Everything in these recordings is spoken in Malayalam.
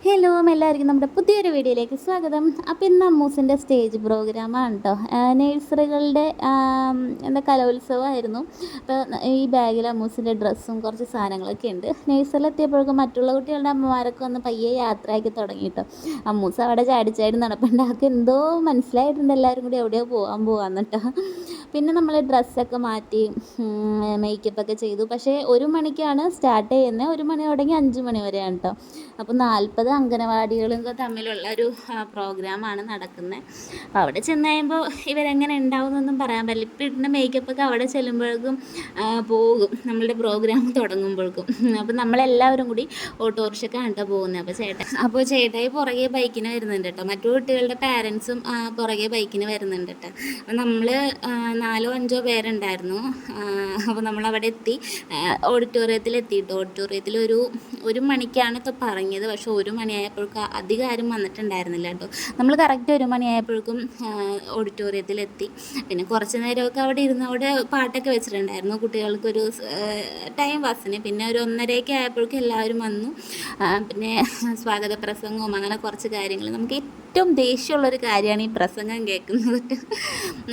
ഹലോ എല്ലാവർക്കും നമ്മുടെ പുതിയൊരു വീഡിയോയിലേക്ക് സ്വാഗതം. അപ്പോൾ ഇന്ന് അമ്മൂസിൻ്റെ സ്റ്റേജ് പ്രോഗ്രാമാണ് കേട്ടോ. നേഴ്സറികളുടെ എന്താ കലോത്സവമായിരുന്നു. അപ്പോൾ ഈ ബാഗിൽ അമ്മൂസിൻ്റെ ഡ്രസ്സും കുറച്ച് സാധനങ്ങളൊക്കെ ഉണ്ട്. നേഴ്സറിലെത്തിയപ്പോഴേക്കും മറ്റുള്ള കുട്ടികളുടെ അമ്മമാരൊക്കെ വന്ന് പയ്യെ യാത്രയാക്കി തുടങ്ങി കേട്ടോ. അമ്മൂസ് അവിടെ ചാടി നടപ്പുണ്ട്. ആൾക്ക് എന്തോ മനസ്സിലായിട്ടുണ്ട് എല്ലാവരും കൂടി എവിടെയോ പോകാൻ കേട്ടോ. പിന്നെ നമ്മൾ ഡ്രസ്സൊക്കെ മാറ്റി മേക്കപ്പൊക്കെ ചെയ്തു. പക്ഷേ 1 മണിക്കാണ് സ്റ്റാർട്ട് ചെയ്യുന്നത്. 1 മണി തുടങ്ങി 5 മണി വരെയാണ് കേട്ടോ. അപ്പോൾ 40 അംഗനവാടികളും തമ്മിലുള്ള ഒരു പ്രോഗ്രാമാണ് നടക്കുന്നത്. അപ്പോൾ അവിടെ ചെന്ന് കഴിയുമ്പോൾ ഇവരെങ്ങനെ ഉണ്ടാവുമെന്നൊന്നും പറയാൻ പറ്റില്ല. ഇപ്പോൾ ഇടുന്ന മേക്കപ്പൊക്കെ അവിടെ ചെല്ലുമ്പോഴേക്കും പോകും, നമ്മളുടെ പ്രോഗ്രാം തുടങ്ങുമ്പോഴേക്കും. അപ്പോൾ നമ്മളെല്ലാവരും കൂടി ഓട്ടോറിക്ഷക്കാണ് കേട്ടോ പോകുന്നത്. അപ്പോൾ ചേട്ടായി പുറകെ ബൈക്കിന് വരുന്നുണ്ട് കേട്ടോ. മറ്റു കുട്ടികളുടെ പാരൻസും പുറകെ ബൈക്കിന് വരുന്നുണ്ട് കേട്ടോ. അപ്പോൾ നമ്മൾ 4-5 പേരുണ്ടായിരുന്നു. അപ്പോൾ നമ്മളവിടെ എത്തി, ഓഡിറ്റോറിയത്തിൽ എത്തിയിട്ട് ഓഡിറ്റോറിയത്തിൽ ഒരു മണിക്കാണ് ഇപ്പോൾ പറഞ്ഞത്. പക്ഷേ 1 മണിയായപ്പോഴേക്കും അധികം ആരും വന്നിട്ടുണ്ടായിരുന്നില്ല കേട്ടോ. നമ്മൾ കറക്റ്റ് 1 മണിയായപ്പോഴേക്കും ഓഡിറ്റോറിയത്തിലെത്തി. പിന്നെ കുറച്ച് നേരമൊക്കെ അവിടെ ഇരുന്ന് അവിടെ പാട്ടൊക്കെ വെച്ചിട്ടുണ്ടായിരുന്നു കുട്ടികൾക്കൊരു ടൈം പാസിന്. പിന്നെ ഒരു 1:30 ആയപ്പോഴേക്കും എല്ലാവരും വന്നു. പിന്നെ സ്വാഗത പ്രസംഗവും അങ്ങനെ കുറച്ച് കാര്യങ്ങൾ. നമുക്ക് ഏറ്റവും ദേഷ്യമുള്ളൊരു കാര്യമാണ് ഈ പ്രസംഗം കേൾക്കുന്നത്.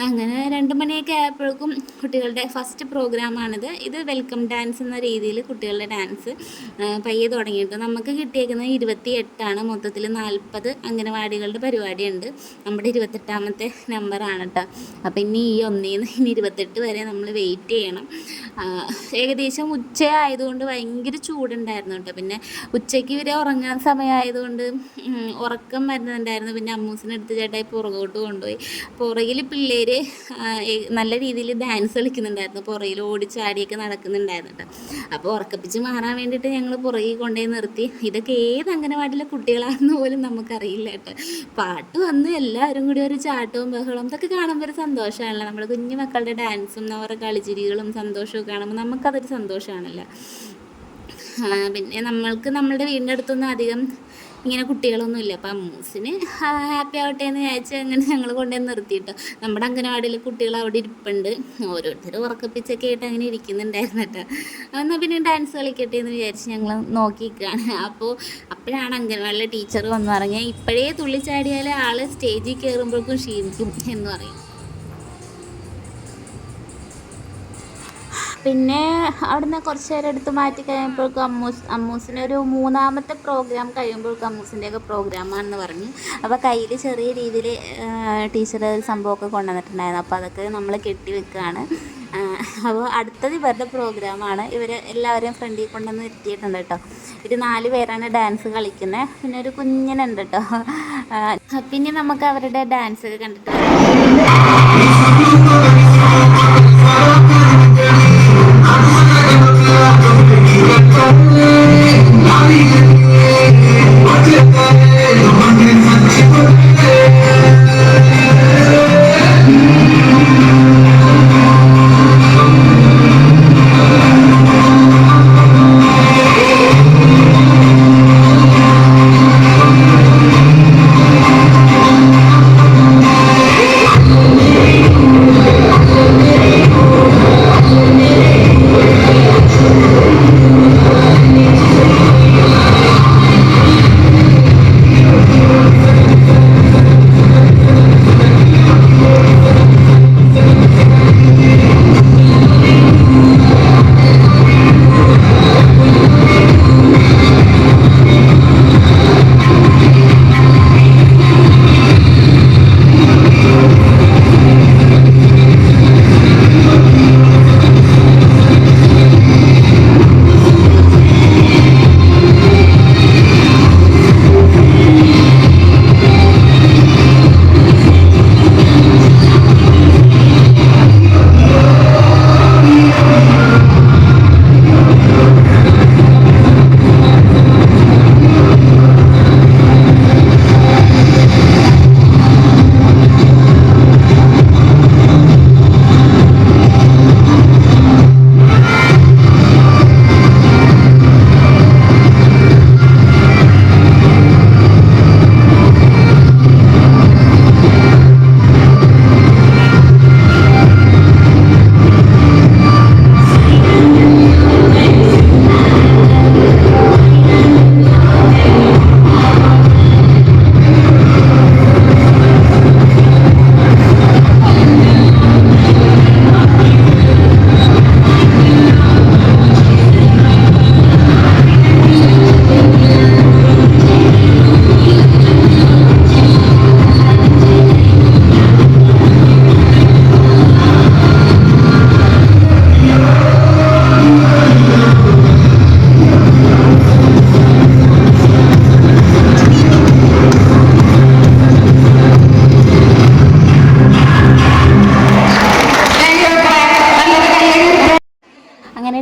അങ്ങനെ 2 മണിയൊക്കെ ആയപ്പോഴേക്കും കുട്ടികളുടെ ഫസ്റ്റ് പ്രോഗ്രാമാണിത്. ഇത് വെൽക്കം ഡാൻസ് എന്ന രീതിയിൽ കുട്ടികളുടെ ഡാൻസ് പയ്യെ തുടങ്ങിയിട്ട് നമുക്ക് കിട്ടിയേക്കുന്നത് 28ആണ്. മൊത്തത്തിൽ 40 അംഗനവാടികളുടെ പരിപാടിയുണ്ട്. നമ്മുടെ 28ാമത്തെ നമ്പറാണ് കേട്ടോ. അപ്പോൾ ഇനി ഈ 1-ന്ന് 28 വരെ നമ്മൾ വെയിറ്റ് ചെയ്യണം. ഏകദേശം ഉച്ചയായതുകൊണ്ട് ഭയങ്കര ചൂടുണ്ടായിരുന്നു കേട്ടോ. പിന്നെ ഉച്ചയ്ക്ക് ഇവരെ ഉറങ്ങാൻ സമയമായതുകൊണ്ട് ഉറക്കം വരുന്നുണ്ടായിരുന്നു. പിന്നെ അമ്മൂസിനെടുത്ത് ചേട്ടായി പുറകോട്ട് കൊണ്ടുപോയി. പുറകിൽ പിള്ളേർ നല്ല രീതിയിൽ ഡാൻസ് കളിക്കുന്നുണ്ടായിരുന്നു. പുറകിൽ ഓടിച്ചാടിയൊക്കെ നടക്കുന്നുണ്ടായിരുന്നു കേട്ടോ. അപ്പോൾ ഉറക്കപ്പിച്ച് മാറാൻ വേണ്ടിയിട്ട് ഞങ്ങൾ പുറകിൽ കൊണ്ടുപോയി നിർത്തി. ഇതൊക്കെ ഏത് അംഗനവാടിയിലെ കുട്ടികളാണെന്ന് പോലും നമുക്കറിയില്ല കേട്ടോ. പാട്ട് വന്ന് എല്ലാവരും കൂടി ഒരു ചാട്ടവും ബഹളവും ഇതൊക്കെ കാണുമ്പോൾ ഒരു സന്തോഷമാണല്ലോ. നമ്മുടെ കുഞ്ഞു മക്കളുടെ ഡാൻസും അവരുടെ കളിച്ചിരികളും സന്തോഷവും കാണുമ്പോൾ നമുക്കതൊരു സന്തോഷമാണല്ലോ. പിന്നെ നമ്മളുടെ വീടിൻ്റെ അടുത്തൊന്നും അധികം ഇങ്ങനെ കുട്ടികളൊന്നും ഇല്ല. അപ്പോൾ അമ്മൂസിന് ഹാപ്പി ആവട്ടെ എന്ന് വിചാരിച്ച് അങ്ങനെ ഞങ്ങൾ കൊണ്ടുപോയി നിർത്തിയിട്ടോ. നമ്മുടെ അംഗനവാടിയിൽ കുട്ടികൾ അവിടെ ഇരിപ്പുണ്ട്. ഓരോരുത്തർ ഉറക്കപ്പിച്ചൊക്കെ ആയിട്ട് അങ്ങനെ ഇരിക്കുന്നുണ്ടായിരുന്നു കേട്ടോ. എന്നാൽ പിന്നെ ഡാൻസ് കളിക്കട്ടെ എന്ന് വിചാരിച്ച് ഞങ്ങൾ നോക്കിയിരിക്കുകയാണ്. അപ്പോഴാണ് അംഗനവാടിയിലെ ടീച്ചർ വന്ന് പറഞ്ഞാൽ ഇപ്പോഴേ തുള്ളിച്ചാടിയാൽ ആൾ സ്റ്റേജിൽ കയറുമ്പോഴേക്കും ക്ഷീണിക്കും എന്ന് പറയും. പിന്നെ അവിടുന്ന് കുറച്ച് നേരം എടുത്ത് മാറ്റി കഴിയുമ്പോഴേക്കും അമ്മൂസിനൊരു 3ാമത്തെ പ്രോഗ്രാം കഴിയുമ്പോഴേക്കും അമ്മൂസിൻ്റെയൊക്കെ പ്രോഗ്രാമാണെന്ന് പറഞ്ഞു. അപ്പോൾ കയ്യിൽ ചെറിയ രീതിയിൽ ടീച്ചർ സംഭവമൊക്കെ കൊണ്ടുവന്നിട്ടുണ്ടായിരുന്നു. അപ്പോൾ അതൊക്കെ നമ്മൾ കെട്ടി വെക്കുകയാണ്. അപ്പോൾ അടുത്തത് ഇവരുടെ പ്രോഗ്രാമാണ്. ഇവർ എല്ലാവരെയും ഫ്രണ്ടിൽ കൊണ്ടുവന്ന് എത്തിയിട്ടുണ്ട് കേട്ടോ. ഇത് 4 പേരാണ് ഡാൻസ് കളിക്കുന്നത്. പിന്നെ ഒരു കുഞ്ഞനുണ്ട് കേട്ടോ. പിന്നെ നമുക്ക് അവരുടെ ഡാൻസ് ഒക്കെ കണ്ടിട്ട്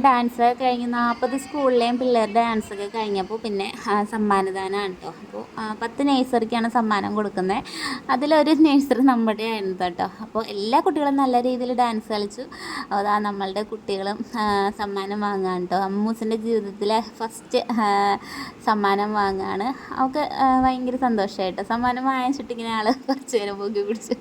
ഡാൻസ് കഴിഞ്ഞ് 40 സ്കൂളിലെയും പിള്ളേരുടെ ഡാൻസൊക്കെ കഴിഞ്ഞപ്പോൾ പിന്നെ സമ്മാനദാനമാണ് കേട്ടോ. അപ്പോൾ 10 നേഴ്സറിക്കാണ് സമ്മാനം കൊടുക്കുന്നത്. അതിലൊരു നേഴ്സറി നമ്മുടെ ആയിരുന്നു കേട്ടോ. അപ്പോൾ എല്ലാ കുട്ടികളും നല്ല രീതിയിൽ ഡാൻസ് കളിച്ചു. അതാ നമ്മളുടെ കുട്ടികളും സമ്മാനം വാങ്ങാൻ കേട്ടോ. അമ്മൂസിൻ്റെ ജീവിതത്തിലെ ഫസ്റ്റ് സമ്മാനം വാങ്ങുകയാണ്. അവൾക്ക് ഭയങ്കര സന്തോഷമായിട്ടോ. സമ്മാനം വാങ്ങിച്ചിട്ടിങ്ങനെ ആൾ കുറച്ച് നേരം പൊക്കി പിടിച്ചു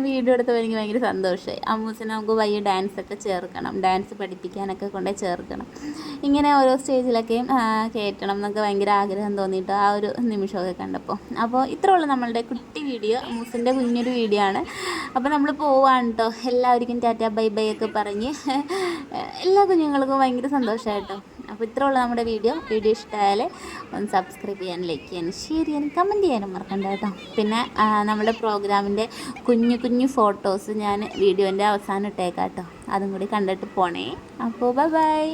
വീഡിയോ എടുത്തപ്പോൾ എനിക്ക് ഭയങ്കര സന്തോഷമായി. അമ്മൂസിനെ നമുക്ക് വയ്യ ഡാൻസൊക്കെ ചേർക്കണം, ഡാൻസ് പഠിപ്പിക്കാനൊക്കെ കൊണ്ടേ ചേർക്കണം, ഇങ്ങനെ ഓരോ സ്റ്റേജിലൊക്കെയും കയറ്റണം എന്നൊക്കെ ഭയങ്കര ആഗ്രഹം തോന്നിയിട്ട് ആ ഒരു നിമിഷമൊക്കെ കണ്ടപ്പോൾ. അപ്പോൾ ഇത്രേ ഉള്ളൂ നമ്മളുടെ കുട്ടി വീഡിയോ, അമ്മൂസിൻ്റെ കുഞ്ഞൊരു വീഡിയോ ആണ്. അപ്പോൾ നമ്മൾ പോവാണ് കേട്ടോ. എല്ലാവർക്കും ടാറ്റ ബൈ ബൈ ഒക്കെ പറഞ്ഞ് എല്ലാ കുഞ്ഞുങ്ങൾക്കും ഭയങ്കര സന്തോഷമായിട്ടോ. അപ്പോൾ ഇത്രേ ഉള്ളൂ നമ്മുടെ വീഡിയോ ഇഷ്ടമായാൽ ഒന്ന് സബ്സ്ക്രൈബ് ചെയ്യാനും ലൈക്ക് ചെയ്യാനും ഷെയർ ചെയ്യാനും കമൻറ്റ് ചെയ്യാനും മറക്കണ്ട കേട്ടോ. പിന്നെ നമ്മുടെ പ്രോഗ്രാമിൻ്റെ കുഞ്ഞു ഫോട്ടോസ് ഞാൻ വീഡിയോൻ്റെ അവസാനം ഇട്ടേക്കാം കേട്ടോ. അതും കൂടി കണ്ടിട്ട് പോണേ. അപ്പോൾ ബൈ ബൈ.